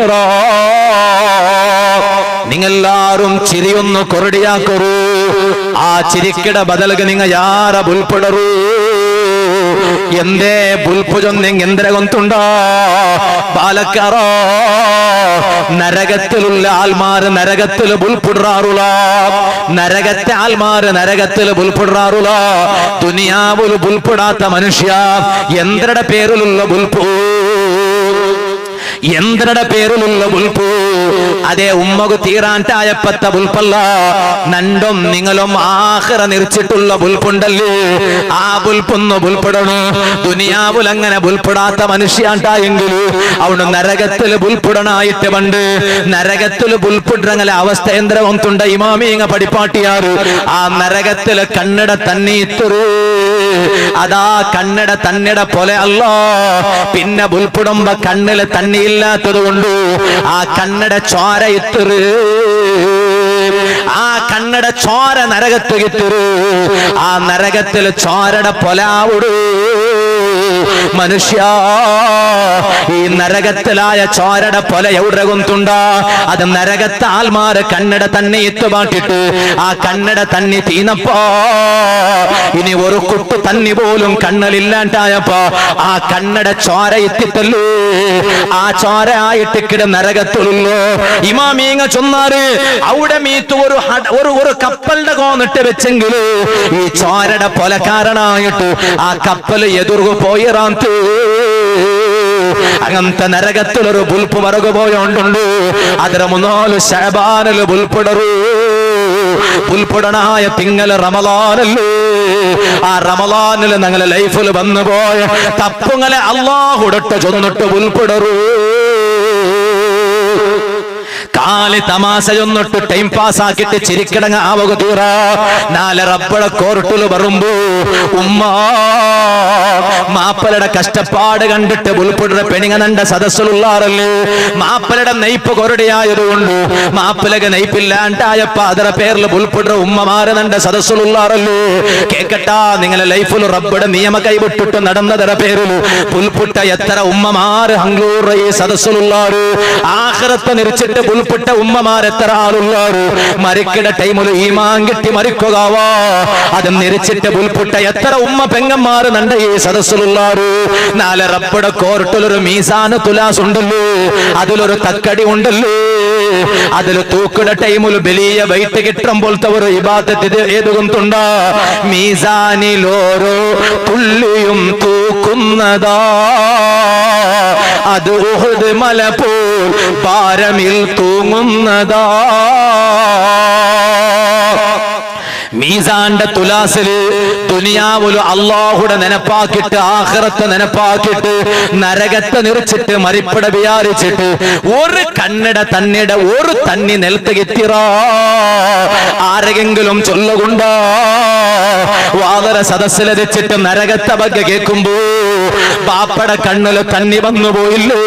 ഇത്തിറാ. നിങ്ങളെല്ലാരും ചിരിയൊന്നു കൊറടിയാക്കൊരു. ആ ചിരിക്കിട ബദൽಗೆ നിങ്ങൾ ಯಾರ ಬುಲ್ಪಡರು. ಎಂದೇ ಬುಲ್ಪು ಜೊಂದೆಂಗ್ ಎಂದ್ರೆ ಗೊಂತುಂಡ ബാലക്കാറ. നരകത്തിലുള്ള ആൽമാര് നരകത്തില് ബുൽപുടാറുല. നരകത്തെ ആൽമാര് നരകത്തില് ബുൽപുടാറുല. ദുനിയാവുല് ബുൽപുടാത്ത മനുഷ്യ എന്തിരുടെ പേരിലുള്ള ബുൽപു, എന്തിരുടെ പേരിലുള്ള ബുൽപു. അതേ ഉമ്മക്ക് തീരാൻട്ടായപ്പത്ത ബുൽപ്പല്ല. നണ്ടും നിങ്ങളും ആഖിറ നിറച്ചിട്ടുള്ള ബുൽപ്പുണ്ടല്ലേ, ആ ബുൽപ്പൊന്ന് ബുൽപ്പെടണം. ദുനിയാവുൽ അങ്ങനെ ബുൽപ്പെടാത്ത മനുഷ്യാണ്ടായെങ്കിൽ അവിടെ നരകത്തില് ബുൽപ്പെടണായിട്ട് പണ്ട് നരകത്തില് ബുൽപ്പിടങ്ങളെ അവസ്ഥ എന്തിര ഒന്നുണ്ട ഇമാമിങ്ങ പഠിപ്പാട്ടിയാറ്. ആ നരകത്തില് കണ്ണട തന്നി ഇത്തറ്. അതാ കണ്ണട തന്നിട പോലെ അല്ല. പിന്നെ ബുൽപ്പിടുമ്പോ കണ്ണില് തണ്ണിയില്ലാത്തത് കൊണ്ട് ആ കണ്ണട ചോര ഇത്തറ്. ആ കണ്ണട ചോര നരകത്ത് കിത്തറ്. ആ നരകത്തിൽ ചോരട പൊലാവുടു. മനുഷ്യ ഈ നരകത്തിലായ ചോരട പൊല എവിടെ കൊന്തുണ്ട. അത് നരകത്തെ ആൽമാര് കണ്ണട തന്നെ എത്തുപാട്ടിട്ട് ആ കണ്ണട തന്നി തീനപ്പോ ഇനി ഒരു കുട്ടു തന്നി പോലും കണ്ണലില്ലാണ്ടായപ്പോ ആ കണ്ണട ചോര എത്തിത്തല്ലോ. ആ ചോര ആയിട്ടിക്കിട നരകത്തുള്ളൂ. ഇമാമീങ്ങ ചൊന്നാറ് അവിടെ മീത്ത് ഒരു കപ്പലിന്റെ കോന്നിട്ട് വെച്ചെങ്കില് ഈ ചോരട പൊലക്കാരനായിട്ട് ആ കപ്പല് എതിർകു പോയിറാന്ത്. അങ്ങനത്തെ നരകത്തിലൊരു ബുൽപ്പ് മറകു പോയോണ്ടുണ്ട്. അതിന് 3 ശഅബാനില് ബുൽപ്പിടറു. ബുൽപ്പിടനായ തിങ്കള് റമളാനല്ലേ. ആ റമളാനില് ഞങ്ങളെ ലൈഫിൽ വന്നു പോയ തപ്പുങ്ങളെ അല്ലാഹുടട്ട് ചൊന്നിട്ട് ബുൽപ്പിടറു. കാലി തമാശയൊന്നിട്ട് ടൈം പാസ് ആക്കിട്ട് ചിരിക്കിടങ്ങ ആവുക തീറ. നാല് റബ്ബട കോർട്ടില് വരുമ്പോ ഉമ്മ മാപ്പലയുടെ കഷ്ടപ്പാട് കണ്ടിട്ട് ബുൽപ്പിടുന്ന പെണിങ്ങ നണ്ട സദസ്സിലുള്ളാറല്ലേ. മാപ്പലയുടെ നെയ്പ്പ് കൊരടിയായതുകൊണ്ട് മാപ്പിലക നെയ്പ്പില്ലാണ്ടായപ്പോ അതിന്റെ പേരിൽ ബുൽപ്പിടുന്ന ഉമ്മമാര് നണ്ട സദസ്സിലുള്ളാറല്ലേ. കേക്കട്ടാ നിങ്ങളെ ലൈഫിൽ റബ്ബയുടെ നിയമ കൈവിട്ടിട്ട് നടന്നതിന്റെ പേരിൽ ബുൽപ്പിട്ട എത്ര ഉമ്മമാര് ഹംഗ്ലൂർ ഈ സദസ്സിലുള്ളാറ്. ആഖിറത്തെ നിരിച്ചിട്ട് ബുൽപ്പിട്ട ഉമ്മമാരെത്ര ആളുള്ളാറ്. മരിക്കട ടൈമിൽ ഈമാൻ കിട്ടി മരിക്കുകവാ. അത് നിരിച്ചിട്ട് ബുൽപ്പിട്ട എത്ര ഉമ്മ പെങ്ങന്മാര് നണ്ട ഈ സദസ്സിലുള്ളാറ്. നാല് റബ്ബയുടെ കോർട്ടിലൊരു മീസാന് തുലാസ് ഉണ്ടല്ലോ, അതിലൊരു തക്കടി ഉണ്ടല്ലോ. അതിൽ തൂക്കിട ടൈമിൽ വലിയ വെയിറ്റ് കിട്ടുമ്പോഴത്തെ ഒരു ഇബാദത്ത് ഏതുകൊണ്ടുണ്ട. മീസാനിലോരോ തുള്ളിയും തൂക്കുന്നതാ അത് ഉഹദ് മല പോൽ ഭാരമിൽ തൂങ്ങുന്നതാ. മീസാന്റെ തുലാസില് ദുനിയാവുല് അല്ലാഹുടെ നെനപ്പാക്കിട്ട് ആഖിറത്തെ നെനപ്പാക്കിട്ട് നരകത്തെ നിറച്ചിട്ട് മരിപ്പട വിചാരിച്ചിട്ട് ഒരു കണ്ണട തന്നിട ഒരു തന്നി നിലത്തേക്കെത്തിറ ആരെങ്കിലും ചൊല്ലുകൊണ്ട വാതര സദസ്സിലെത്തിച്ചിട്ട് നരകത്തെ ബഗ്ഗ കേൾക്കുമ്പോ ബാപ്പട കണ്ണില് തന്നി വന്നു പോയില്ലേ.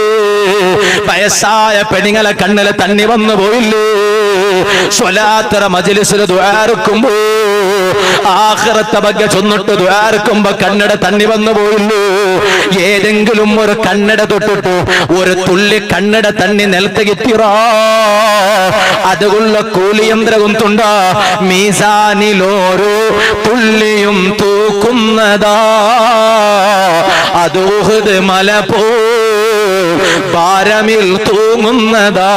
വയസ്സായ പെണ്ണുങ്ങളെ കണ്ണില് തന്നി വന്നു പോയില്ലേ. സ്വലാത്തറ മജ്ലിസിൽ ദുആർക്കുമ്പോ ആഖിറത്തെ ബഗ്ഗ ചൊന്നിട്ട് ദുആർക്കുമ്പോ കണ്ണട തന്നി വന്നു പോയില്ലേ. ഏതെങ്കിലും ഒരു കണ്ണട തൊട്ടിട്ട് ഒരു തുള്ളി കണ്ണട തന്നി നിലത്തേക്കെത്തിറ അതുകൊള്ള കൂലിയന്ത്രകുന്തുണ്ട. മീസാനിലോരോ തുള്ളിയും തൂക്കുന്നതാ അത് ഉഹദ് മല പോ ഭാരമിൽ തൂങ്ങുന്നതാ.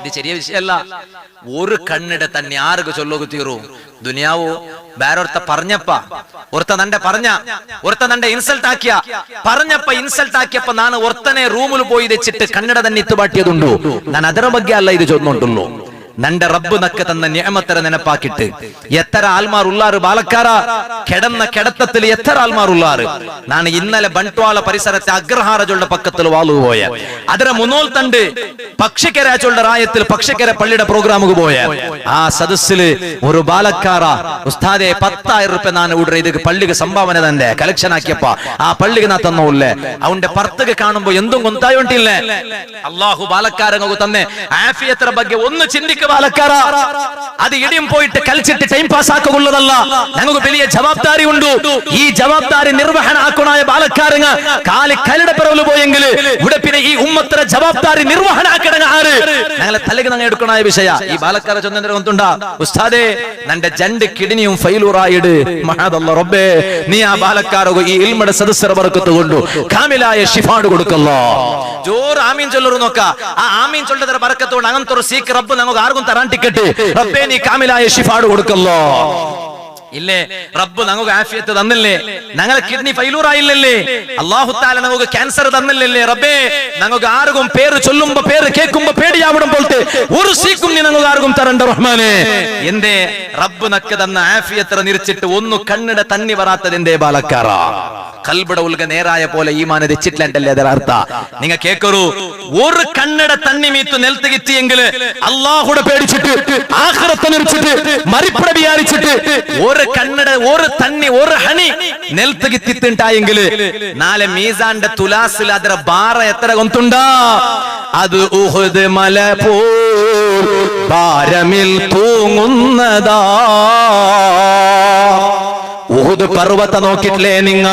ഇത് ചെറിയ വിഷയമല്ല. ഒരു കണ്ണിടെ തന്നെ ആർക്ക് ചൊല്ലുക തീറൂ. ദുനിയാവോ വേറൊരുത്ത പറഞ്ഞപ്പ ഒരുത്ത നന്റെ പറഞ്ഞ ഒരുത്ത നന്റെ ഇൻസൾട്ട് ആക്കിയ പറഞ്ഞപ്പ ഇൻസൾട്ട് ആക്കിയപ്പോ ನಾನು ഒരുത്തനെ റൂമിൽ പോയി വെച്ചിട്ട് കണ്ണട തന്നെ ഇത്തുപാട്ടിയതുണ്ടോ. ഞാൻ ಅದರ ಬಗ್ಗೆ ಅಲ್ಲ ಇದು ಚೊದ್ನೊಂಡುള്ളൂ. നന്റെ റബ്ബ് നക്ക് തന്ന നിഅമത്തര നെനപ്പാക്കിട്ട് എത്ര ആൽമാർ ഉള്ളാറ്. ബാലക്കാര കിടന്ന കിടത്തത്തിൽ എത്ര ആൽമാർ ഉള്ളാറ്. ഞാൻ ഇന്നലെ ബൺട്വാള പരിസരത്തെ അഗ്രഹാരജുള്ള പക്കത്തിൽ വാളു പോയ ಅದರ മുന്നോൽ തണ്ട് പക്ഷിക്കരാച്ചുള്ള റായത്തിൽ പക്ഷിക്കര പള്ളിയുടെ പ്രോഗ്രാമുക്ക് പോയ ആ സദസ്സില് ഒരു ബാലക്കാര ഉസ്താദെ 10,000 രൂപ ഞാൻ ഇവിടെ ഇത് പള്ളിക്ക് സംഭാവന തന്റെ കളക്ഷൻ ആക്കിയപ്പ ആ പള്ളിക്ക് നാ തന്നോല്ലേ. അവന്റെ പർത്തക്ക് കാണുമ്പോ എന്തും കൊന്തായോണ്ടില്ലേ. അള്ളാഹു ബാലക്കാരങ്ങക്ക് തന്നെ ആഫിയത്തര ಬಗ್ಗೆ ഒന്ന് ചിന്തിക്ക ബದುക്ക് ബാലക്കാര അത് ഇടിയും പോയിട്ട് കളിച്ചിട്ട് ടൈം പാസ് ആക്കുള്ളതല്ല. ഞങ്ങൾക്ക് വലിയ ജവാബ്ദാരി ഉണ്ട്. ഈ ജവാബ്ദാരി നിർവഹണ ആക്കണായ ബാലക്കാരങ്ങ കാലി കലിയുടെ പിറവില് പോയെങ്കിൽ ഇവിടെ പിന്നെ ഈ ഉമ്മത്ര ജവാബ്ദാരി നിർവഹണ ആക്കണ ആര് ഞങ്ങളെ തലക്ക് ഞങ്ങൾ എടുക്കണായ വിഷയ ഈ ബാലക്കാര ചൊന്നേരം ഒന്നുണ്ടാ ഉസ്താദേ നന്റെ ജണ്ട് കിഡ്നിയും ഫൈലൂറായിട് മഹാദല്ല റബ്ബേ നീ ആ ബാലക്കാരോ ഈ ഇൽമയുടെ സദസ്സറ ബർക്കത്ത് കൊണ്ടു കാമിലായ ശിഫാട് കൊടുക്കല്ലോ. ജോർ ആമീൻ ചൊല്ലു നോക്ക ആ ആമീൻ ചൊല്ലതര ബർക്കത്തോട് അങ്ങനത്തെ ഒരു സീക്ക് റബ്ബ് നമുക്ക് ആർക്കും തരാൻ ടിക്കറ്റ് റബ്ബേ നീ കാമിലായ ശിഫാട് കൊടുക്കല്ലോ. ഇല്ലേ റബ്ബ് നമുക്ക് ആഫിയത്ത് തന്നില്ലേ, ഞങ്ങളെ കിഡ്നി ഫൈലൂറായില്ലല്ലേ, അല്ലാഹു തആല നമുക്ക് ക്യാൻസർ തന്നില്ലല്ലേ റബ്ബേ, ഞങ്ങൾക്ക് ആർക്കും പേര് ചൊല്ലുമ്പോ പേര് കേൾക്കുമ്പോ പേടിയാവിടും പോലത്തെ ഒരു സീക്കും നീ ഞങ്ങൾക്ക് ആർക്കും തരണ്ട റഹ്മാനെ. എന്തേ റബ്ബ് നക്ക് തന്ന ആഫിയത്ര നിരിച്ചിട്ട് ഒന്ന് കണ്ണിട തന്നി വരാത്തത് എന്തേ ബാലക്കാറ കൽബിട ഉൽക നേരായ പോലെ ഈമാൻ രച്ചിട്ടില്ലല്ലേ ಅದರ ಅರ್ಥ. നിങ്ങൾ കേക്കറു ഒരു കണ്ണിട തന്നി മീത്തു നെൽത്ത് കിട്ടിയെങ്കിൽ അല്ലാഹുടെ പേടിച്ചിട്ട് ആഖിറത്തെ നിരിച്ചിട്ട് മരിപ്പട വിചാരിച്ചിട്ട് ഒരു കണ്ണട ഒരു തന്നി ഒരു ഹണി നെൽത്ത് കിത്തിണ്ടായെങ്കിൽ നാളെ മീസാന്റെ തുലാസിൽ ಅದರ ഭാര എത്ര ഗൊന്തുണ്ടാ അത് ഉഹുദ് മല പോ ഭാരമിൽ തൂങ്ങുന്നതാ. ഉഹുദ് പർവ്വത നോക്കിട്ടില്ലേ നിങ്ങ,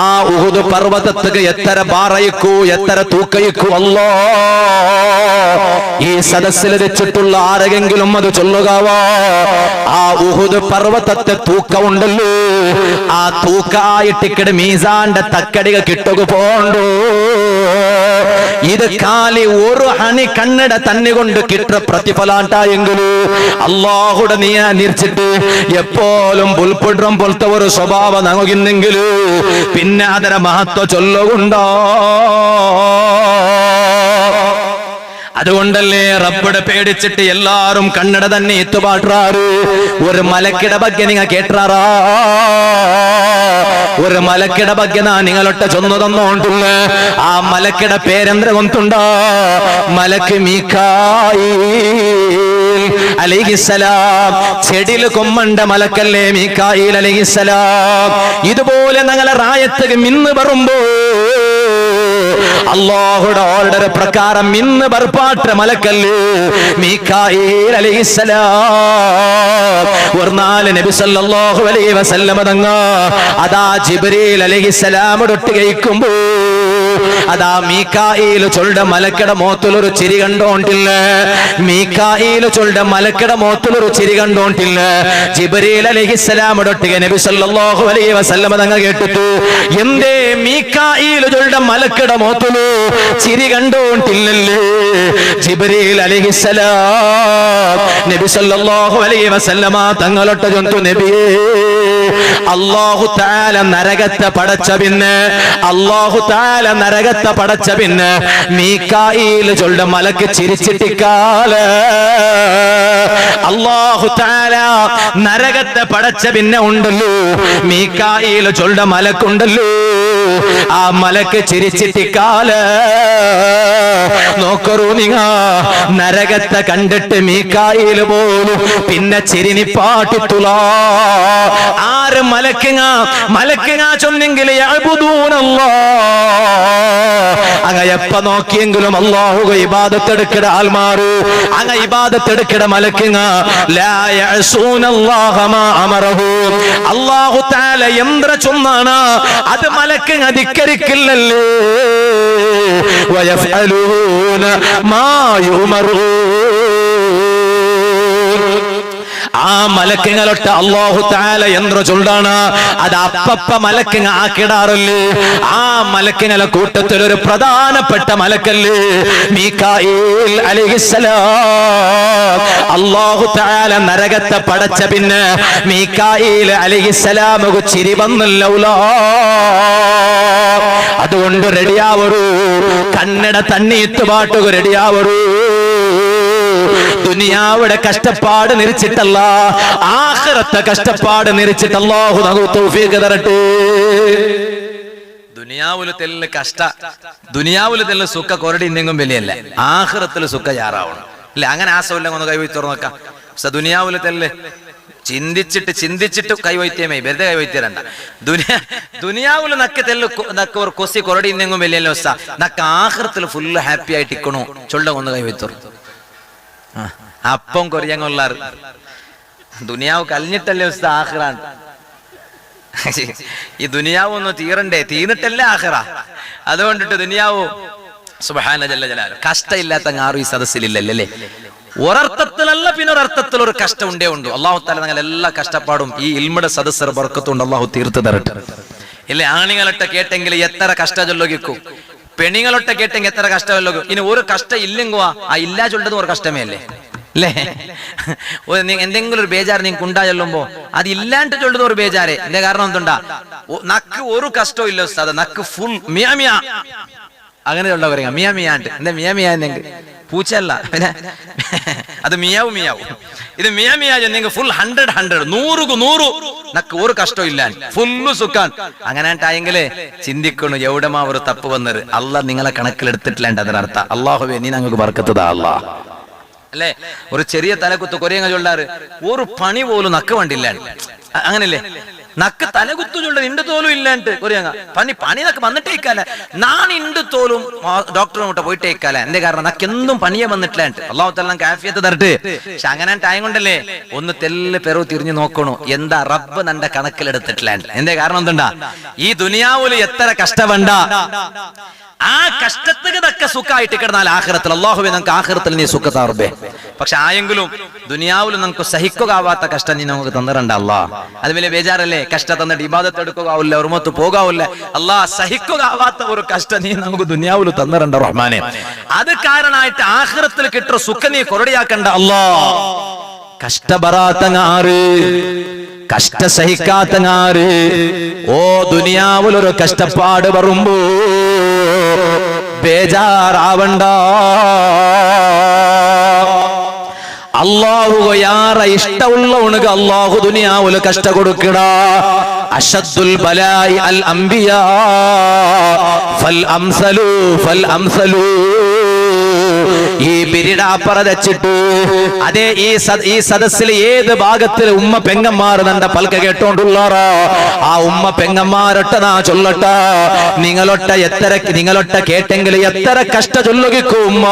ആ ഉഹുദ് പർവ്വതത്തിക്ക് എത്ര ഭാരയിക്കൂ എത്ര തൂക്കയിക്കൂ അല്ലോ. ഈ സദസ്സിൽ വെച്ചിട്ടുള്ള ആരെങ്കിലും അത് ചൊല്ലുകവാ ആ ഉഹുദ് പർവ്വതത്തെ തൂക്കമുണ്ടല്ലോ, ആ തൂക്കായിട്ടിക്കട് മീസാന്റെ തക്കടിക കിട്ടുക പോണ്ടു. ഇത് കാലി ഒരു ഹണി കണ്ണട തന്നെ കൊണ്ട് കിട്ട പ്രതിഫലാണ്ടായെങ്കിലു അല്ലാഹുടെ നീ നിരിച്ചിട്ട് എപ്പോഴും പുൽപ്പിടും പോലത്തെ ഒരു സ്വഭാവം നമുക്കിന്നെങ്കിലു പിന്നെ അതര മഹത്വ ചൊല്ലുകൊണ്ടോ. അതുകൊണ്ടല്ലേ റബ്ബിടെ പേടിച്ചിട്ട് എല്ലാരും കണ്ണട തന്നെ എത്തുപാട്ടാറ്. ഒരു മലക്കിട ಬಗ್ಗೆ നിങ്ങൾ കേട്ടാറാ, ഒരു മലക്കിട ಬಗ್ಗೆ നാ നിങ്ങളൊട്ട ചൊന്നു തന്നോണ്ടുള്ള ആ മലക്കിട പേരെന്ത്ര കൊണ്ടുണ്ടാ മലക്ക് മീകായിൽ അലൈഹിസ്സലാം. ചെടിയിൽ കൊമ്മണ്ട മലക്കല്ലേ മീകായിൽ അലൈഹിസ്സലാം. ഇതുപോലെ ഞങ്ങളെ റായത്ത് മിന്ന് പറയുമ്പോ അല്ലാഹുടെ ഓർഡർ പ്രകാരം ഇന്ന് ബർപ്പാട്ട മലക്കല്ല് മീകായിൽ അലൈഹിസ്സലാം. ഒരു നാല് നബി സല്ലല്ലാഹു അലൈഹി വസല്ലം തങ്ങ അതാ ജിബ്രീൽ അലൈഹിസ്സലാമോടൊട്ട് കഴിക്കുമ്പോ അതാ മീകായിൽ ചൊല്ലുടെ മലക്കട മോത്തിലൊരു ചിരി കണ്ടോണ്ടില്ല, മീകായിൽ ചൊല്ലുടെ മലക്കട മോത്തിലൊരു ചിരി കണ്ടോണ്ടില്ല. ജിബ്രീൽ അലൈഹിസ്സലാമോടൊട്ടിಗೆ നബി സല്ലല്ലാഹു അലൈഹി വസല്ലം തങ്ങ കേട്ടിട്ടു എന്തേ മീകായിൽ ചൊല്ലുടെ മലക്കട മോത്തിലു ചിരി കണ്ടോണ്ടില്ലല്ലേ. ജിബ്രീൽ അലൈഹിസ്സലാം നബി സല്ലല്ലാഹു അലൈഹി വസല്ലമ തങ്ങളൊട്ട ചൊന്തു നബിയേ അല്ലാഹു തആല നരകത്തെ പടച്ച പിന്നെ അല്ലാഹു തആല നരകത്തെ പടച്ച പിന്നെ മീകായിൽ ചൊല്ലുടെ മലക്ക് ചിരിച്ചിട്ടിക്കാല അല്ലാഹു തആല നരകത്തെ പടച്ച പിന്നെ ഉണ്ടല്ലോ മീകായിൽ ചൊല്ലുടെ മലക്കുണ്ടല്ലോ ആ മലക്ക് ചിരിച്ചിട്ടിക്കാല. നോക്കറൂ നിങ്ങ നരകത്തെ കണ്ടിട്ട് മീകായിൽ പോലും പിന്നെ ചിരിനിപ്പാട്ടിത്തുള്ള ആര് മലക്കുങ്ങ ചൊന്നെങ്കിൽ അങ്ങ എപ്പ നോക്കിയെങ്കിലും അല്ലാഹു ഇബാദത്തെടുക്കട ആൽമാറ് അങ്ങ ഇബാദത്തെടുക്കട മലക്കുങ്ങ ലാ യഅസൂനല്ലാഹ മാ അമറഹു. അല്ലാഹു തആല എന്ത്ര ചൊന്നാണ് അത് മലക്കുങ്ങ ധിക്കരിക്കില്ലല്ലേ. വയഫ്അലൂന മാ യുമറൂൻ. ആ മലക്കുകളൊട്ട് അല്ലാഹു തആല എന്ത്ര ചൊല്ലാണ് അത് അപ്പപ്പ മലക്കുങ്ങ ആക്കിടാറില്ലേ. ആ മലക്കുകളെ കൂട്ടത്തിൽ ഒരു പ്രധാനപ്പെട്ട മലക്കല്ലേ മീകായിൽ അലൈഹിസ്സലാം. അല്ലാഹു തആല നരകത്തെ പടച്ച പിന്നെ മീകായിൽ അലൈഹിസ്സലാമു ചിരി വന്നില്ല. അതുകൊണ്ട് റെഡിയാവൂ, കന്നഡ തണ്ണീത്ത് പാട്ടുക റെഡിയാവൂ. ദുനിയാവിടെ കഷ്ടപ്പാട് നിരിച്ചിട്ടല്ല ആഖിറത്തെ കഷ്ടപ്പാട് നിരിച്ചിട്ട് അല്ലാഹു നമുക്ക് തൗഫീഖ് തരട്ടെ. ദുനിയാവിലെ തെല്ല് കഷ്ട ദുനിയാവിലെ തെല്ല് സുഖ കൊരടി ഇന്നെങ്കും വലിയല്ല, ആഖിറത്തില് സുഖ യാറാവണം അല്ലെ. അങ്ങനെ ആസവല്ല ഒന്ന് കൈവയി തുറന്നു നോക്കാം. ദുനിയാവിലെ തെല്ല് ചിന്തിച്ചിട്ട് കൈവൈത്യമേ വെറുതെ കൈവൈത്യരണ്ട. ദുനിയാവില് നക്ക് തെല്ല് നക്ക് ഒരു കൊസി കൊരടി ഇന്നെങ്കും വലിയല്ലോ. നക്ക് ആഖിറത്തില് ഫുള്ള് ഹാപ്പി ആയിട്ട് ഇക്കണു ചൊല്ല ഒന്ന് കൈവൈത്തുറു. അപ്പം കൊറിയങ്ങൊള്ളാറ് ദുനിയാവ് കലിഞ്ഞിട്ടല്ലേ ഉസ്താ ആഖിറാണ്. ഈ ദുനിയാവ് ഒന്ന് തീരണ്ടേ, തീർന്നിട്ടല്ലേ ആഖിറ. അതുകൊണ്ടിട്ട് ദുനിയാവ് സുബ്ഹാന ജല്ല ജലാലു കഷ്ടമില്ലാത്ത ആരും ഈ സദസ്സിലില്ലല്ലേ. ഒരർത്ഥത്തിലല്ല പിന്നൊരർത്ഥത്തിൽ ഒരു കഷ്ടം ഉണ്ടേ ഉണ്ട്. അള്ളാഹു തആല ഞങ്ങൾ എല്ലാ കഷ്ടപ്പാടും ഈ ഇൽമുടെ സദസ്സർ ബർക്കത്തുകൊണ്ട് അള്ളാഹു തീർത്ത് തരട്ടെ. ഇല്ലേ ആണികളൊട്ടെ കേട്ടെങ്കിൽ എത്ര കഷ്ട ചൊല്ലോകിക്കും, പെണികളൊട്ടെ കേട്ടെങ്കിൽ എത്ര കഷ്ടമല്ലോ. ഇനി ഒരു കഷ്ടം ഇല്ലെങ്കോ ആ ഇല്ലാ ചൊല്ലത് ഒരു കഷ്ടമേ അല്ലേ അല്ലേ. എന്തെങ്കിലും ഒരു ബേജാറ് നിങ്ങൾക്ക് ഉണ്ടായല്ലുമ്പോ അത് ഇല്ലാണ്ട് ചൊല്ലുന്ന ഒരു ബേജാറ്. എന്റെ കാരണം എന്തുണ്ടാ, നക്ക് ഒരു കഷ്ടവും ഇല്ല ഉസ്താദ്, നക്ക് ഫുൾ മിയാ മിയാ അങ്ങനെ ഉള്ള പറയാ. മിയാ മിയാണ്ട് എന്താ മിയാ മിയാ എന്നെങ്കിൽ പൂച്ചല്ല, പിന്നെ അത് മിയാവും മിയാവും. ഇത് മിയാ മിയാ നിങ്ങൾ ഫുൾ 100 100 നക്ക് ഒരു കഷ്ടവും ഇല്ല, ഫുള്ള് സുഖാൻ. അങ്ങനെ ആയെങ്കില് ചിന്തിക്കണു എവിടെമാ ഒരു തപ്പ് വന്നത്. അള്ളാഹ് നിങ്ങളെ കണക്കിലെടുത്തിട്ടില്ല അതിനർത്ഥ. അള്ളാഹുവേ നീ ഞങ്ങൾക്ക് ബർക്കത്തതാ അല്ലാ അല്ലേ. ഒരു ചെറിയ തലകുത്ത് കൊറിയങ്ങ ചൊല്ലാറ് ഒരു പണി പോലും നക്ക് വണ്ടില്ല, അങ്ങനല്ലേ. നക്ക് തലകുത്തു ചൊല്ല ഇണ്ട് തോലും ഇല്ലാണ്ട് കൊറിയങ്ങ പണി നക്ക് വന്നിട്ടേക്കാല. ഞാൻ ഇണ്ട് തോലും ഡോക്ടറിനോട്ട് പോയിട്ടേക്കാല. എന്റെ കാരണം നക്ക് എന്തും പണിയെ വന്നിട്ടില്ലാണ്ട്. അള്ളാഹു തആല നമുക്ക് ആഫിയത്ത് തരട്ടെ. പക്ഷെ അങ്ങനെ ആയം കൊണ്ടല്ലേ ഒന്ന് തെല്ല് പെറു തിരിഞ്ഞു നോക്കണു, എന്താ റബ്ബ് നന്റെ കണക്കിലെടുത്തിട്ടില്ലാണ്ട്. എന്റെ കാരണം എന്തുണ്ടാ, ഈ ദുനിയാവില് എത്ര കഷ്ടവണ്ട ആ കഷ്ടത്തിന് തക്ക സുഖമായിട്ട് കിടന്നാൽ ആഖിറത്തിൽ അല്ലാഹുവേ നമുക്ക് ആഖിറത്തിൽ നീ സുഖത്താർബേ. പക്ഷെ ആയെങ്കിലും ദുനിയാവിലും നമുക്ക് സഹിക്കാവാത്ത കഷ്ടം നീ നമുക്ക് തന്നിരണ്ട അല്ലാ. അത് വലിയ ബേജാറല്ലേ. കഷ്ടം തന്നിട്ട് ഇബാദത്ത് എടുക്കുകയാവില്ല, ഉറുമത്ത് പോകാവില്ല. അല്ലാ സഹിക്കാവാത്ത ഒരു കഷ്ടം നീ നമുക്ക് ദുനിയാവിൽ തന്നിരണ്ട റഹ്മാനെ. അത് കാരണമായിട്ട് ആഖിറത്തിൽ കിട്ടുന്ന സുഖം നീ കൊറടിയാക്കണ്ട അല്ലാ. കഷ്ടബറാത്തങ്ങാറ്, കഷ്ട സഹിക്കാത്തങ്ങാറ്. ഓ ദുനിയാവിലൊരു കഷ്ടപ്പാട് വരുമ്പോ ബേജാറാവണ്ട. അല്ലാഹു യാറ ഇഷ്ടമുള്ള ഉണക്ക് അല്ലാഹു ദുനിയാവില് കഷ്ട കൊടുക്കട. അശദ്ദുൽ ബലായി അൽ അംബിയാ ഫൽ അംസലു ഫൽ അംസലു. ഈ ബിരിടാപ്പറതച്ചിട്ട് അതേ ഈ സദസ്സിൽ ഏത് ഭാഗത്തിൽ ഉമ്മ പെങ്ങന്മാർ നന്റെ പൽക്ക കേട്ടോണ്ടുള്ളാറ ആ ഉമ്മ പെങ്ങന്മാരൊട്ട നാ ചൊല്ലട്ട. നിങ്ങളൊട്ട കേട്ടെങ്കിൽ എത്ര കഷ്ട ചൊല്ലുകിക്കും ഉമ്മ.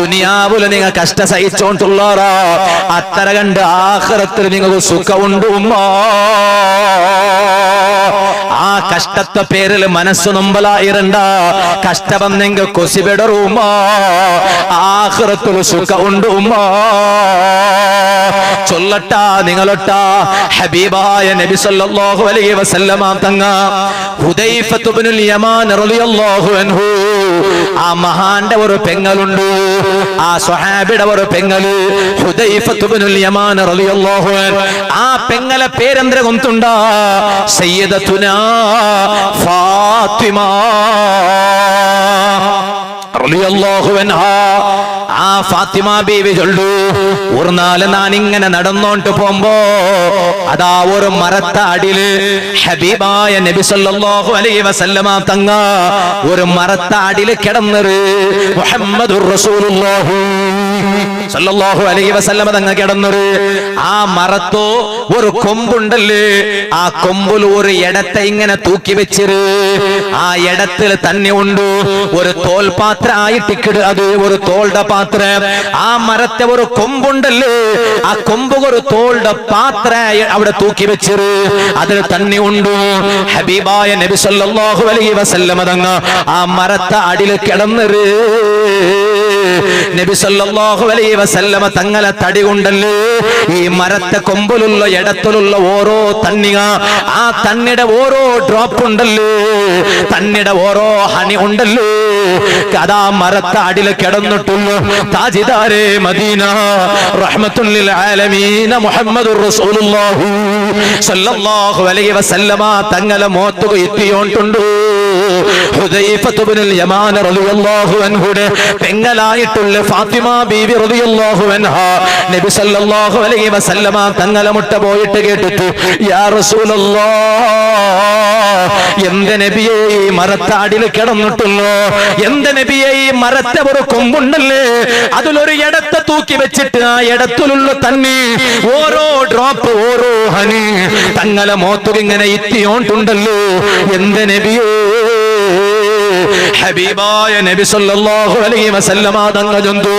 ദുനിയാവില് നിങ്ങൾ കഷ്ട സഹിച്ചോണ്ടുള്ളാറ അത്ര കണ്ട് ആഖിറത്തിൽ നിങ്ങൾക്ക് സുഖമുണ്ട് ഉമ്മ. ആ കഷ്ടത്തെ പേരിൽ മനസ്സ് നൊമ്പലായിരണ്ട. കഷ്ടവന്നെങ്കിൽ കൊസിബെടറുമ്മ. ആഖിറത്തിൽ സുഖമുണ്ട് ഉമ്മ. ചൊല്ലട്ട നിങ്ങളൊട്ട ഹബീബായ നബി സല്ലല്ലാഹു അലൈഹി വസല്ലമ തങ്ങ ഹുദൈഫത്ത് ഇബ്നുൽ യമാൻ റളിയല്ലാഹു അൻഹു ആ മഹാന്റെ ഒരു പെങ്ങളുണ്ട്. ആ സ്വഹാബിയുടെ ഒരു പെങ്ങള് ഹുദൈഫത്ത് ഇബ്നുൽ യമാൻ റളിയല്ലാഹു അൻഹു. ആ പെങ്ങളെ പേരെന്തര കൊന്തുണ്ടാ സയ്യിദത്തുനാ ഫാത്തിമ റളിയല്ലാഹു അൻഹാ. ആ ഫാത്തിമ ബീവി ചൊല്ലു, ഒരു നാല് ഞാനിങ്ങനെ നടന്നോണ്ട് പോകുമ്പോ അതാ ഒരു മരത്താടില് ഹബീബായ നബി സല്ലല്ലാഹു അലൈഹി വസല്ലമ തങ്ങ ഒരു മരത്താടില് കിടന്നത് മുഹമ്മദുർ റസൂലുള്ളാഹി സല്ലല്ലാഹു അലൈഹി വസല്ലമ തങ്ങ കിടന്നത്. ആ മരത്തോ ഒരു കൊമ്പുണ്ടല്ലേ, ആ കൊമ്പിൽ ഒരു ഇടത്തെ ഇങ്ങനെ തൂക്കി വെച്ചിര്. ആ ഇടത്തിൽ തന്നെ ഉണ്ട് ഒരു തോൽപാത്ര ആയിട്ടിക്കിട്, അത് ഒരു തോളുടെ പാത്രം. ആ മരത്തെ ഒരു കൊമ്പുണ്ടല്ലേ, ആ കൊമ്പ് ഒരു തോളുടെ പാത്ര അവിടെ തൂക്കി വെച്ചിര്. അതിൽ തന്നെ ഉണ്ട് ഹബീബായ നബി സല്ലല്ലാഹു അലൈഹി വസല്ലമ തങ്ങ ആ മരത്തെ അടിയിൽ കിടന്നത്. നബി സല്ലല്ലാഹു അലൈഹി വസല്ലമ തങ്ങളെ തടി കൊണ്ടല്ലേ ഈ മരത്തെ കൊമ്പിലുള്ള ഇടത്തിലുള്ള ഓരോ തണ്ണിക, ആ തണ്ണിയുടെ ഓരോ ഡ്രോപ്പ് ഉണ്ടല്ലേ, തണ്ണിയുടെ ഓരോ ഹണി ഉണ്ടല്ലേ, അതാ മരത്തെ അടിയിൽ കിടന്നിട്ടുള്ളൂ താജിദാരെ മദീന റഹ്മത്തുൽ ലിൽ ആലമീൻ മുഹമ്മദുർ റസൂലുള്ളാഹി സല്ലല്ലാഹു അലൈഹി വസല്ലമ തങ്ങളെ മോത്തുക എത്തിയോണ്ടുണ്ട്. ഹുദൈഫത്ത് ഇബ്നുൽ യമാൻ റളിയല്ലാഹു അൻഹുടെ പെങ്ങളായിട്ടുള്ള ഫാത്തിമ ബീവി റളിയല്ലാഹു അൻഹാ നബി സല്ലല്ലാഹു അലൈഹി വസല്ലമ തങ്ങളെ മുട്ട പോയിട്ട് കേട്ടിട്ട് യാ റസൂലല്ലാഹ്, എന്ത് നബിയേ ഈ മരത്താടിൽ കിടന്നിട്ടുള്ളോ, എന്ത് നബിയേ ഈ മരത്തെ ഒരു കൊമ്പുണ്ടല്ലേ അതിലൊരു ഇടത്തെ തൂക്കി വെച്ചിട്ട് ആ ഇടത്തിലുള്ള തന്നി ഓരോ ഡ്രോപ്പ് ഓരോ ഹനി തങ്ങളെ മോത്തുക ഇങ്ങനെ എത്തിയോണ്ടുണ്ടല്ലോ, എന്ത് നബിയേ. ഹബീബായ നബി സല്ലല്ലാഹു അലൈഹി വസല്ലമ തങ്ങൾ ചൊല്ലു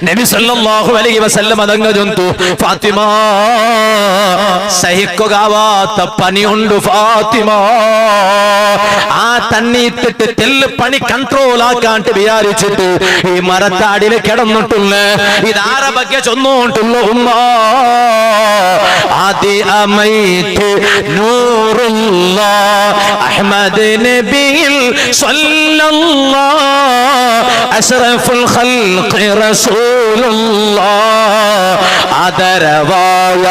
നബി സല്ലല്ലാഹു അലൈഹി വസല്ലം അതങ്ങ് ചൊന്നു, ഫാത്തിമ സഹിക്കുകാവാത്ത പനിയുണ്ട് ഫാത്തിമ. ആ തണ്ണീത്തിട്ട് തെല്ല് പണി കൺട്രോൾ ആക്കാണ്ട് വിചാരിച്ചിട്ട് ഈ മരത്താടില് കിടന്നിട്ടുള്ള ഇതാരെ ಬಗ್ಗೆ ചൊന്നോണ്ടുള്ള ഉമ്മ. ആദി അമൈത്ത് നൂറുല്ലാഹ് അഹ്മദ് നബിയിൽ സ്വല്ലല്ലാഹ് അശ്റഫുൽ ഖൽഖി റസൂലുള്ളാഹ് ആദരവായ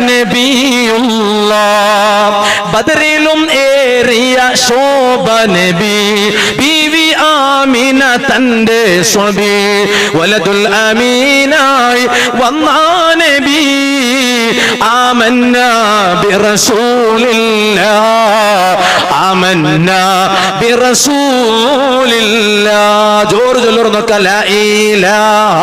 നബിയുള്ളാഹ്. ബദറിലും ഏറിയ ശോഭ നബി, ബീവി ആമിന തന്റെ സ്വബി, വലതുൽ അമീനായി വന്ന നബി. ആമന്നാ ബിറസൂലില്ലാഹ്, ആമന്നാ ബിറസൂലില്ലാഹ്. ജോറ് ചൊല്ലുന്നൊക്കെ ലാ ഇലാഹ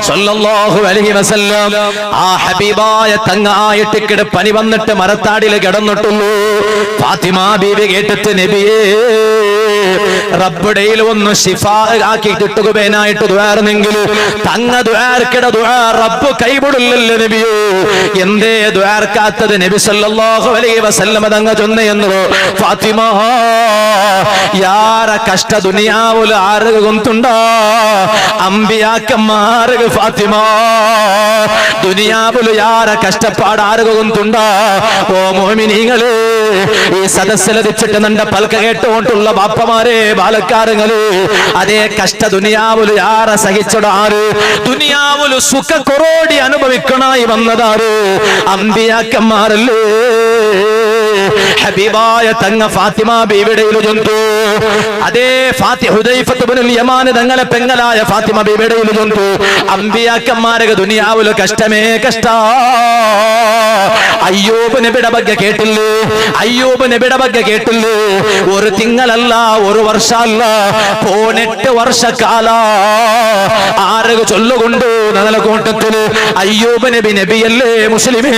സല്ലല്ലാഹു അലൈഹി വസല്ലം. ആ ഹബീബായ തങ്ങായിട്ട് പനി വന്നിട്ട് മരത്താടിൽ കിടന്നിട്ടുള്ളൂ. ഫാത്തിമ ബീവി കേട്ടിട്ട്, നബിയേ റബ്ബുടയിൽ ഒന്ന് ശിഫാ ആക്കിയിട്ട് കുബേനായിട്ട് ദുആർന്നെങ്കിൽ തങ്ങ ദുആർക്കിട ദുആ റബ്ബ് കൈവിടില്ലല്ലോ നബിയോ. എന്തേ ദുആർക്കാത്തത്? നബി സല്ലല്ലാഹു അലൈഹി വസല്ലം തങ്ങ ചൊന്നയെന്നു, ഫാത്തിമ ಯಾರ ಕಷ್ಟ ದುನಿಯಾವುಲು ಆರಗ ಗೊಂತುಂಡ ಅಂಬಿಯಾಕಮ್ಮಾರಗ ಫಾತಿಮಾ. ದುನಿಯಾವುಲು ಯಾರ ಕಷ್ಟಪಾಡ ಆರಗ ಗೊಂತುಂಡ. ഓ മോമിനീങ്ങളെ, ഈ സദസ്സിലെത്തിച്ചിട്ട് നിന്റെ പൽക്ക കേട്ടുകൊണ്ടുള്ള ബാപ്പമാരെ ബാലക്കാരങ്ങള്, അതേ കഷ്ട ദുനിയാവുല് യാര സഹിച്ചടാറ്, ദുനിയാവുല് സുഖ കൊറോടി അനുഭവിക്കണായി വന്നതാറ് അമ്പിയാക്കന്മാരല്ലേ. ഹബീബായ തങ്ങ ഫാത്തിമ ബീവിടയിൽ ചൊന്തു. അതേ ഹുദൈഫത്ത് ഇബ്നുൽ യമാൻ തങ്ങളെ പെങ്ങളായ ഫാത്തിമ ബീവിടയിൽ ചൊന്തു. അമ്പിയാക്കന്മാരക ദുനിയാവുല് കഷ്ടമേ കഷ്ട. അയ്യൂബ് നബിയുടെ ಬಗ್ಗೆ കേട്ടില്ലേ? അയ്യൂബ് നബിയുടെ ಬಗ್ಗೆ കേട്ടില്ലേ? ഒരു തിങ്കളല്ല, ഒരു വർഷമല്ല, 18 വർഷക്കാല ആരക ചൊല്ലുകൊണ്ട് ഞങ്ങളെ കൂട്ടത്തില് അയ്യൂബ് നബി നബിയല്ലേ മുസ്ലിമേ.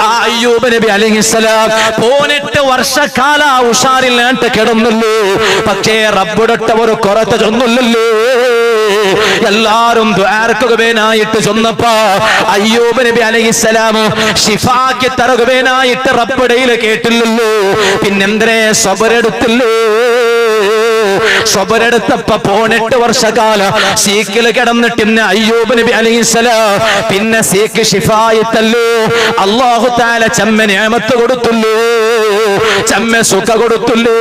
ആ അയ്യൂബ് നബി അലൈഹിസ്സലാം 18 വർഷക്കാല ഉഷാറില്ലാണ്ട് കിടന്നല്ലോ. പക്ഷേ റബ്ബുടൊട്ട ഒരു കുറത്ത് ചൊന്നില്ലല്ലോ. എല്ലാരും ദ്വാരക്കുകവേനായിട്ട് ചൊന്നപ്പോ അയ്യൂബ് നബി അലൈഹിസ്സലാം ഷിഫാക്കി തറുകവേനായിട്ട് റബ്ബുടയിൽ കേട്ടില്ലല്ലോ. പിന്നെന്തരേ സബറെടുത്തില്ലോ. സബറെടുത്തപ്പോ 18 വർഷകാല സീക്കില് കിടന്നിട്ട് ഇന്ന് അയ്യൂബ് നബി അലൈഹിസ്സലാം പിന്നെ സീക്ക് ഷിഫായിട്ടല്ലോ. അല്ലാഹു തആല ചമ്മ നിഅമത്ത് കൊടുത്തുല്ലോ, ചമ്മ സുഖ കൊടുത്തുല്ലോ.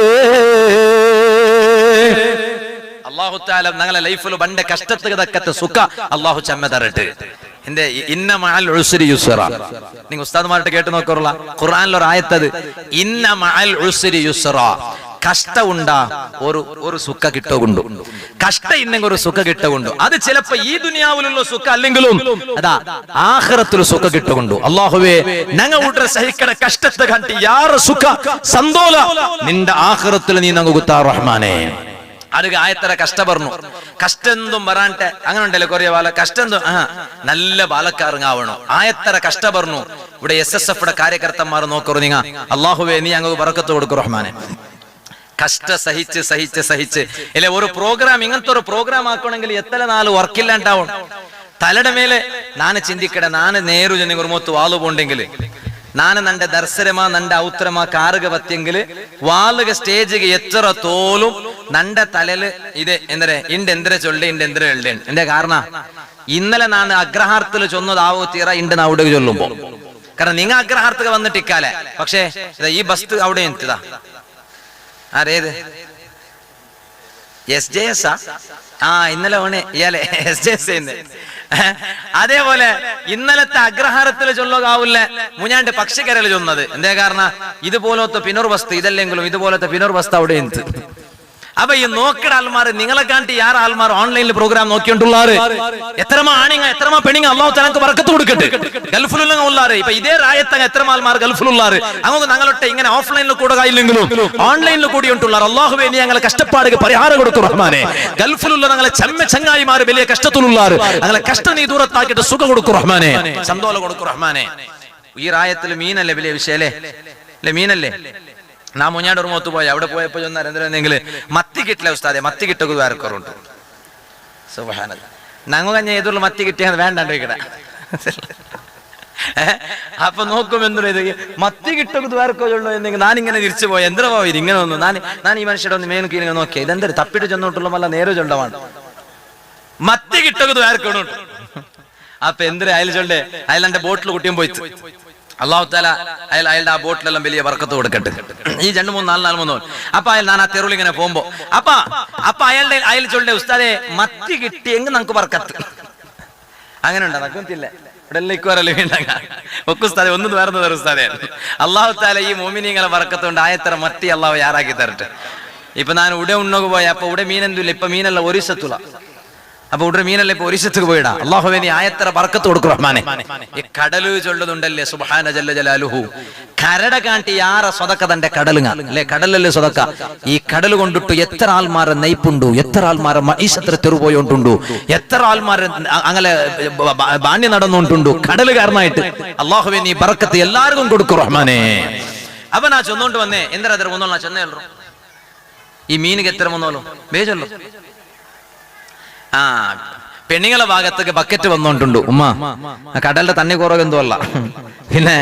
അല്ലാഹു തആല ഞങ്ങളെ ലൈഫിൽ ബണ്ട കഷ്ടത്തിന് തക്കത്തെ സുഖ അല്ലാഹു ചമ്മ തരട്ടെ. എന്റെ ഇന്ന മഅൽ ഉസ്രി യുസ്റ. നിങ്ങൾ ഉസ്താദ്മാരുടെ കേട്ട് നോക്കാറുള്ള ഖുർആനിലൊരു ആയത്തത് ഇന്ന മഅൽ ഉസ്രി യുസ്റ. കഷ്ട ഉണ്ടാ ഒരു സുഖ കിട്ടുകൊണ്ടു. കഷ്ട ഇന്നെങ്കിൽ ഒരു സുഖ കിട്ടുകൊണ്ടു. അത് ചിലപ്പോ ഈ ദുനിയാവിലുള്ള സുഖ അല്ലെങ്കിലും അതാ ആഖിറത്തിൽ സുഖ കിട്ടുകൊണ്ടു. അല്ലാഹുവേ ഞങ്ങ ഉടര സഹിക്കണ കഷ്ടത്തെ കണ്ടി യാർ സുഖ സന്തോല നിന്റെ ആഖിറത്തിൽ നീ ഞങ്ങ കുത്താ റഹ്മാനേ. അതൊക്കെ ആയത്തര കഷ്ട പറഞ്ഞു. കഷ്ടെന്തും വരാട്ടെ അങ്ങനെ ഉണ്ടല്ലോ കൊറിയ ബാല കഷ്ടെന്തും നല്ല ബാലക്കാരങ്ങാവണോ ആയത്തര കഷ്ട പറഞ്ഞു. ഇവിടെ SSF കാര്യകർത്തന്മാർ നോക്കറു നിങ്ങ അല്ലാഹുവേ നീ ഞങ്ങൾക്ക് ബറക്കത്ത് കൊടുക്കു റഹ്മാനെ. കഷ്ട സഹിച്ച് സഹിച്ച് സഹിച്ച് അല്ലെ ഒരു പ്രോഗ്രാം ഇങ്ങനത്തെ ഒരു പ്രോഗ്രാം ആക്കണമെങ്കിൽ എത്ര നാല് വർക്കില്ലാണ്ടാവും. തലയുടെ മേലെ നാന് ചിന്തിക്കട നാന് നേരു ജന ഒരു മൂത്ത് വാളു പോണ്ടെങ്കിൽ ನಾನು ನಂಡೆ ದರ್ಸರಮ ನಂಡೆ ಔತ್ರಮ ಕಾರುಗ ಬತ್ತಿಯಂಗಿല് വാളുക സ്റ്റേജിಗೆ എത്ര തോലും നന്റെ തലല് ഇത് എന്തെ ഇണ്ടെന്തര ചൊല്ലെ ഇണ്ടെന്തര എഴുതേ. എന്റെ കാരണം ഇന്നലെ നാണ് അഗ്രഹാർത്ഥത്തിൽ ചൊന്നതാവോ തീറ ഇണ്ട് നാ അവിടെ ചൊല്ലുമ്പോ. കാരണം നിങ്ങ അഗ്രഹാർത്ഥക്ക് വന്നിട്ട് ഇക്കാലെ പക്ഷേ ഈ ബസ് അവിടെ എത്തിയതാ ആരേത് SJS ഇന്നലെ ഓണേ ഇയാളെ SJS അതേപോലെ ഇന്നലത്തെ അഗ്രഹാരത്തിൽ ചൊല്ലുകാവില്ല മുഞ്ഞാണ്ട് പക്ഷിക്കരയിൽ ചൊന്നത്. എന്തേ കാരണം ഇതുപോലത്തെ പിന്നൊരു വസ്തു ഇതല്ലെങ്കിലും ഇതുപോലത്തെ പിന്നൊരു വസ്തു അവിടെ എന്ത് അപ്പൊ ഈ നോക്കിട ആൾമാർ നിങ്ങളെ കാട്ടി യാർ ആൾമാർ ഓൺലൈനിൽ പ്രോഗ്രാം നോക്കിയിട്ടുള്ളാറ് എത്രമാ ആണിങ്ങ എത്രമാ പെണ്ണിങ്ങ അള്ളാഹു തആലക്ക് ബർക്കത്ത് കൊടുക്കട്ടെ. ഗൾഫിലുള്ള ഉള്ളാറ് ഇപ്പൊ ഇതേ രായത്തങ്ങ എത്ര ആൾമാർ ഗൾഫിലുള്ളാറ് അങ്ങ് ഞങ്ങളൊട്ടെ ഇങ്ങനെ ഓഫ്ലൈനിൽ കൂടെ ഇല്ലെങ്കിലും ഓൺലൈനിൽ കൂടിയിട്ടുള്ളാർ. അള്ളാഹുവേ നീ ഞങ്ങളെ കഷ്ടപ്പാട് പരിഹാരം കൊടുത്തു റഹ്മാനെ. ഗൾഫിലുള്ള ഞങ്ങളെ ചങ്ങായിമാർ വലിയ കഷ്ടത്തിലുള്ളാറ് ഞങ്ങളെ കഷ്ടം നീ ദൂരത്താക്കിയിട്ട് സുഖം കൊടുക്കു റഹ്മാനെ, സന്തോഷം കൊടുക്കു റഹ്മാനെ. ഈ റായത്തിൽ മീനല്ലേ വലിയ വിഷയല്ലേ, അല്ലെ മീനല്ലേ. നാ മുഞ്ഞാട് ഒരു മുഖത്ത് പോയി അവിടെ പോയപ്പോ എന്തെങ്കിലും മത്തി കിട്ടില്ല ഉസ്താദെ, മത്തി കിട്ടൊക്കെ വേർക്കറുണ്ട്. സുബ്ഹാനല്ലാഹ് ഞങ്ങൾ കഞ്ഞ ഏതുള്ള മത്തി കിട്ടിയാൽ വേണ്ടാണ്ട് ഇവിടെ അപ്പൊ നോക്കും എന്ത് മത്തി കിട്ടൊക്കെ വേർക്കുള്ളൂ എന്നെങ്കിൽ ഞാനിങ്ങനെ തിരിച്ചു പോയി എന്തിനാ പോയി ഇങ്ങനെ ഒന്നും ഞാൻ ഈ മനുഷ്യരുടെ ഒന്ന് മേനക്ക് ഇങ്ങനെ നോക്കിയാൽ ഇതെന്തൊരു തപ്പിട്ട് ചെന്നോട്ടുള്ള മല്ല നേരെ ചൊണ്ടമാണ് മത്തി കിട്ടൊക്കെ വേർക്കണുണ്ട്. അപ്പൊ എന്തൊരു അയൽ ചൊല്ലേ അയൽ എന്റെ ബോട്ടിൽ കുട്ടിയും പോയി. അള്ളാഹു തആല അയാളുടെ ആ ബോട്ടിലെല്ലാം വലിയ ബർക്കത്ത് കൊടുക്കട്ടെ. ഈ 2-3-4 അപ്പൊ അയാൾ ഞാൻ ആ തെരുവിൽ ഇങ്ങനെ പോകുമ്പോ അപ്പൊ അയാൾ ചൊല്ലേ ഉസ്താദെ മത്തി കിട്ടിയെങ്കിൽ നമുക്ക് ബർക്കത്ത്. അങ്ങനെ ഉണ്ടോ? നക്കുന്നില്ല ഇവിടെ എല്ലാം ഇക്കുവരല്ലേ വീണ്ടങ്ങ ഒക്കെ ഉസ്താദെ ഒന്നും വേർന്നു തരും ഉസ്താദെ. അള്ളാഹു തആല ഈ മോമിനീങ്ങളെ ബർക്കത്ത് കൊണ്ട് ആയത്ര മത്തി അള്ളാഹു യാറാക്കി തരട്ടെ. ഇപ്പൊ ഞാൻ ഉടേ ഉണ്ണോക്ക് പോയ അപ്പൊ ഇവിടെ മീനെന്തില്ല, ഇപ്പൊ മീനല്ല ഒരിസത്തുള്ള. അപ്പൊ ഉടനെ മീനല്ലേ ഇപ്പൊ ഒരിശത്തുക്ക് പോയിടാ. അള്ളാഹുവേ നീ ആയത്ര ബർക്കത്ത് കൊടുക്കും റഹ്മാനെ. ഈ കടല് ചൊല്ലുന്നുണ്ടല്ലേ സുബ്ഹാന ജല്ല ജലാലുഹു. കരട കാട്ടി യാറ സ്വതക്ക തന്റെ കടലുങ്ങ അല്ലെ, കടലല്ലേ സ്വതക്ക. ഈ കടൽ കൊണ്ടിട്ട് എത്ര ആൾമാരെ നെയ്പ്പുണ്ടു, എത്ര ആൾമാരെ മൈസത്ര തെറുപോയോണ്ടുണ്ടു, എത്ര ആൾമാരെ അങ്ങനെ ബാണ്യ നടന്നുകൊണ്ടുണ്ടു കടല് കാരണമായിട്ട്. അള്ളാഹുവേ നീ ബർക്കത്ത് എല്ലാവർക്കും കൊടുക്കും റഹ്മാനെ. അപ്പൊ നാ ചൊന്നോണ്ട് വന്നേ എന്താ അത്ര മൂന്നോളൂ നാ ചെന്നേ ഉള്ളൂ. ഈ മീനിക്ക് എത്ര മൂന്നോളൂ ബേജല്ലോ. പെണ്ണുങ്ങളെ ഭാഗത്തേക്ക് ബക്കറ്റ് വന്നോണ്ടുണ്ട് ഉമ്മ കടലിന്റെ തന്നെ കുറവെന്തോ അല്ല, പിന്നെ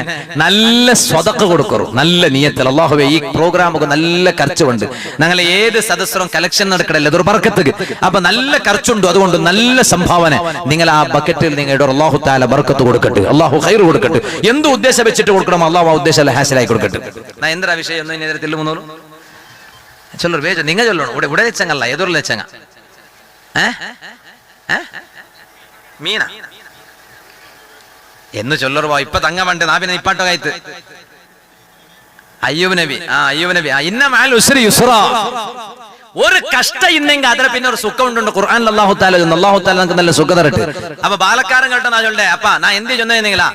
നല്ല സ്വതക്ക കൊടുക്കറു നല്ല നീയത്തിൽ. അല്ലാഹുവേ ഈ പ്രോഗ്രാമൊക്കെ നല്ല ഖർച്ചുണ്ട്. ഞങ്ങൾ ഏത് സദസ്സറും കലക്ഷൻ നടക്കണല്ലേ അതൊരു ബർക്കത്ത്. അപ്പൊ നല്ല ഖർച്ചുണ്ട്, അതുകൊണ്ട് നല്ല സംഭാവന നിങ്ങൾ ആ ബക്കറ്റിൽ നിങ്ങൾ അല്ലാഹു തആല ബർക്കത്ത് കൊടുക്കട്ടെ, അല്ലാഹു ഖൈർ കൊടുക്കട്ടെ. എന്ത് ഉദ്ദേശം വെച്ചിട്ട് കൊടുക്കണം അല്ലാഹു ആ ഉദ്ദേശം ഹാസിലായി കൊടുക്കട്ടെ. ഞാൻ എന്താ വിഷയം ഒന്നും നേരത്തിൽ മൂന്നോളൂ ചൊല്ലു വേജ നിങ്ങൾ ചൊല്ലണം. ഇവിടെ വെച്ചങ്ങല്ല ഏതൊരു വെച്ചങ്ങ മീന എന്ന് ചൊല്ലറുവാ ഇപ്പൊ തങ്ങ പണ്ട് നാ പിന്നെ ഇപ്പാട്ടോ കായത്ത് അയ്യൂബ് നബി ഇന്ന മഅൽ ഉസ്രി യുസ്റാ. ഒരു കഷ്ടം ഇന്നെങ്കിൽ അതിന് പിന്നെ ഒരു സുഖം ഉണ്ട്. ഖുർആനിൽ അല്ലാഹു തആല നമുക്ക് നല്ല സുഖം തരട്ടെ. അപ്പൊ ബാലക്കാരൻ കേട്ടോ നാ ചൊല്ലേ അപ്പ നാ എന്ത് ചൊന്നീങ്ങളാ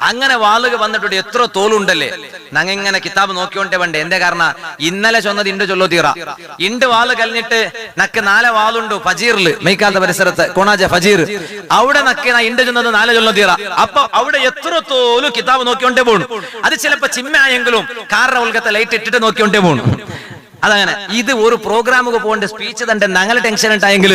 അങ്ങനെ വാളുക വന്നിട്ടുണ്ട് എത്ര തോലുണ്ടല്ലേ. ഞങ്ങ ഇങ്ങനെ കിതാബ് നോക്കിയോണ്ടേ വേണ്ടേ. എന്റെ കാരണം ഇന്നലെ ചൊന്നത് ഇണ്ട് ചൊല്ലോ തീറ ഇണ്ട് വാള് കഴിഞ്ഞിട്ട് നക്ക് 4 വാളുണ്ടു ഫജീറില് മെയ്ക്കാലത്തെ പരിസരത്ത് കൊണാജ ഫജീർ അവിടെ നക്ക് നാ ഇണ്ട് ചൊന്നത് 4 ചൊല്ലോ തീറ. അപ്പൊ അവിടെ എത്ര തോലും കിതാബ് നോക്കിയോണ്ടേ പോണു. അത് ചിലപ്പോ ചിമ്മയായെങ്കിലും കാറിന്റെ ഉൾക്കത്തെ ലൈറ്റ് ഇട്ടിട്ട് നോക്കിയോണ്ടേ പോണു. അതങ്ങനെ ഇത് ഒരു പ്രോഗ്രാമുക്ക് പോകേണ്ട സ്പീച്ച് തന്നെ ഞങ്ങളെ ടെൻഷൻ ഉണ്ടായെങ്കിൽ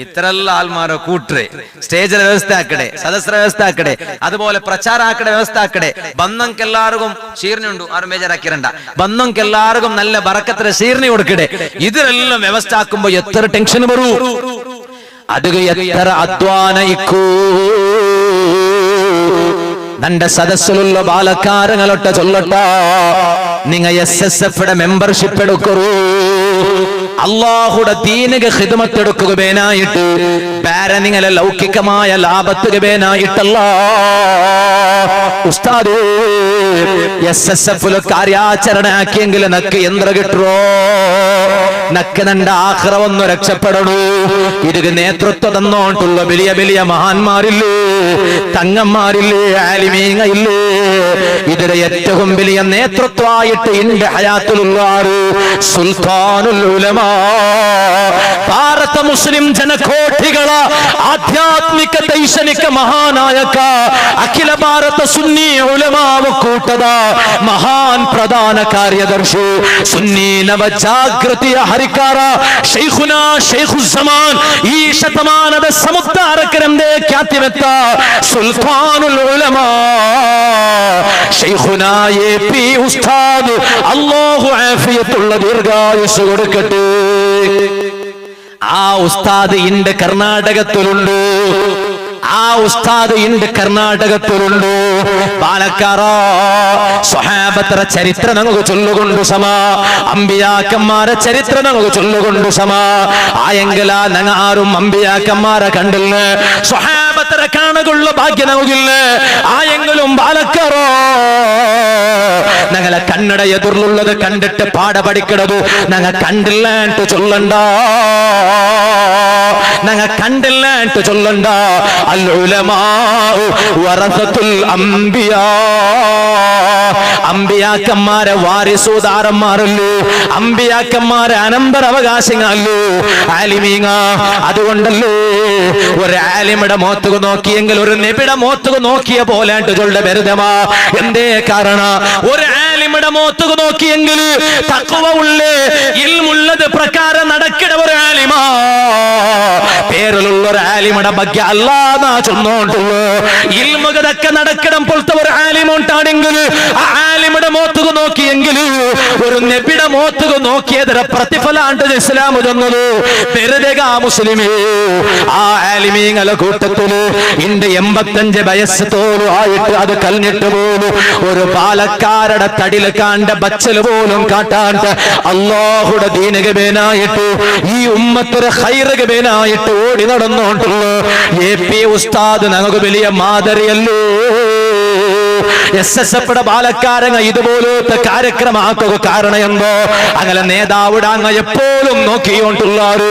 ഇത്രല്ല ആൾമാരോ കൂട്ടരെ സ്റ്റേജിലെ വ്യവസ്ഥ ആക്കടെ, സദസ്ര വ്യവസ്ഥ ആക്കടെ, അതുപോലെ പ്രചാരാക്കടെ വ്യവസ്ഥ ആക്കടെ. ബന്ധംക്കെല്ലാവർക്കും ഷീർനുണ്ട്, ആരും ബേജാറാക്കിരണ്ട. ബന്ധംക്കെല്ലാവർക്കും നല്ല ബറക്കത്തിന് ഷീർണി കൊടുക്കടെ. ഇതിലെല്ലാം വ്യവസ്ഥ ആക്കുമ്പോ എത്ര ടെൻഷൻ വരൂ, അത് എത്ര അധ്വാനയിക്കൂ. നന്റെ സദസ്സിലുള്ള ബാലക്കാരങ്ങളൊട്ട ചൊല്ലട്ട നിങ്ങ SSF മെമ്പർഷിപ്പ് എടുക്കൂ. അള്ളാഹുടെ ദീനിക ഖിദ്മത്ത് എടുക്കുക വേനായിട്ട് പേര നിങ്ങളെ ലൗകികമായ ലാഭത്തുക വേനായിട്ടല്ല. ഉസ്താദ് SSF കാര്യാചരണ ആക്കിയെങ്കിൽ നക്ക് യന്ത്ര കിട്ടുമോ, നക്ക് നന്റെ ആഖിറ ഒന്ന് രക്ഷപ്പെടണു. ഇതിന് നേതൃത്വം തന്നോണ്ടുള്ള വലിയ വലിയ മഹാന്മാരില്ലേ, തങ്ങന്മാരില്ലേ, ആലിമീങ്ങളില്ലേ. ഇതിന്റെ ഏറ്റവും വലിയ നേതൃത്വമായിട്ട് ഇന്റെ ഹയാത്തിലുള്ള സുൽത്താനുൽ ഉലമാ, ഭാരത മുസ്ലിം ಜನಕೋಟಿಗಳ ಆಧ್ಯಾತ್ಮಿಕ ದೈಶನಿಕ ಮಹಾನಾಯಕ, ಅಖಿಲ ಭಾರತ ಸುನ್ನಿ ಉಲಮಾ ಒಕ್ಕೂಟದ ಮಹಾನ್ ಪ್ರಧಾನ ಕಾರ್ಯದರ್ಶಿ, ಸುನ್ನಿ ನವ ಜಾಗೃತಿಯ ಹರಿಕಾರ ಶೈಖುನಾ ಶೈಖುಜ್ಜಮಾನ್, ಈ ಶತಮಾನದ ಸಮುದ್ಧಾರಕರೆಂದೇ ಖ್ಯಾತಿವೆತ್ತ ಸುಲ್ತಾನುಲ್ ಉಲಮಾ ಶೈಖುನಾ AP ഉസ്താദ്. അല്ലാഹു ആഫിയത്തുള്ള ദീർഘായുസ്സ് കൊടുക്കട്ടെ. ആ ഉസ്താദ് ഇണ്ട് കർണാടകത്തിലുണ്ട്, ആ ഉസ്താദ് ഇണ്ട് കർണാടകത്തിലുണ്ട്. പാലക്കാറ സ്വഹാബത്തര ചരിത്ര നമുക്ക് ചൊല്ലുകൊണ്ട് സമ, അമ്പിയാക്കന്മാരെ ചരിത്ര നമുക്ക് ചൊല്ലുകൊണ്ട് സമ. ആയെങ്കിലാ ഞങ്ങ ആരും അമ്പിയാക്കന്മാരെ കണ്ടില്ല, സ്വഹാബത്ത് ತರ കാണുകൊള്ള ഭാഗ്യ നമുക്കില്ല ആയെങ്കിലും ബാലക്കാരോ ഞങ്ങളെ കണ്ണട എതിർലുള്ളത് കണ്ടിട്ട് പാട പഠിക്കണത് ഞങ്ങൾ കണ്ടില്ല എന്ന് ചൊല്ലണ്ട ഞങ്ങൾ കണ്ടില്ല എന്ന് ചൊല്ലണ്ട അൽ ഉലമാ വറസത്തുൽ അംബിയാ അമ്പിയാക്കന്മാരെ വാരിസൂദാരന്മാരല്ലോ അമ്പിയാക്കന്മാരെ അനന്തരാവകാശങ്ങളല്ലോ ആലിമീങ്ങ അതുകൊണ്ടല്ലോ ഒരു ആലിമിടെ മോത്തുക നോക്കിയെങ്കിൽ ഒരു നബിയുടെ മോത്തുക നോക്കിയ പോലെ ചൊല്ലുടെ ബെരുതമാ എന്തേ കാരണം ഒരു ആലിമിടെ മോത്തുക നോക്കിയെങ്കിൽ തഖ്വ ഉള്ള ഇൽമുള്ളത് പ്രകാരം നടക്കണ ഒരു ആലിമാ പേരിലുള്ള ഒരു ആലിമിടെ ഭാഗ്യ അല്ലാന്നാ ചൊന്നോണ്ടുള്ളൂ ഇൽമുകതൊക്കെ നടക്കണം പോലത്തെ ഒരു ആലിമുണ്ടാണെങ്കിൽ ആ ആലിമിടെ മോത്തുക നോക്കിയെങ്കിൽ ഒരു നബിയുടെ മോത്തുക നോക്കിയതിന്റെ പ്രതിഫലാണ്ട് ഇസ്ലാം ചൊന്നത് വെറുതെ മുസ്ലിമേ ആ ആലിമീങ്ങളെ കൂട്ടത്തില് ഇന്റെ 85 വയസ്സ് തോലും ആയിട്ട് അത് കൽഞ്ഞിട്ട് പോലും ഒരു പാലക്കാരുടെ തടില് കാണ്ട ബച്ചല് പോലും കാട്ടാണ്ട് അല്ലാഹുടെ ദീനകമേനായിട്ട് ഈ ഉമ്മത്തൊരു ഖൈറകമേനായിട്ട് ഓടി നടന്നോണ്ടുള്ളൂ AP ഉസ്താദ് നമുക്ക് വലിയ മാതറിയല്ലോ SSF ബാലക്കാരങ്ങ ഇതുപോലത്തെ കാര്യക്രമാക്കുക കാരണം എന്തോ അങ്ങനെ നേതാവിടാങ്ങ എപ്പോഴും നോക്കിയോണ്ടുള്ളാറ്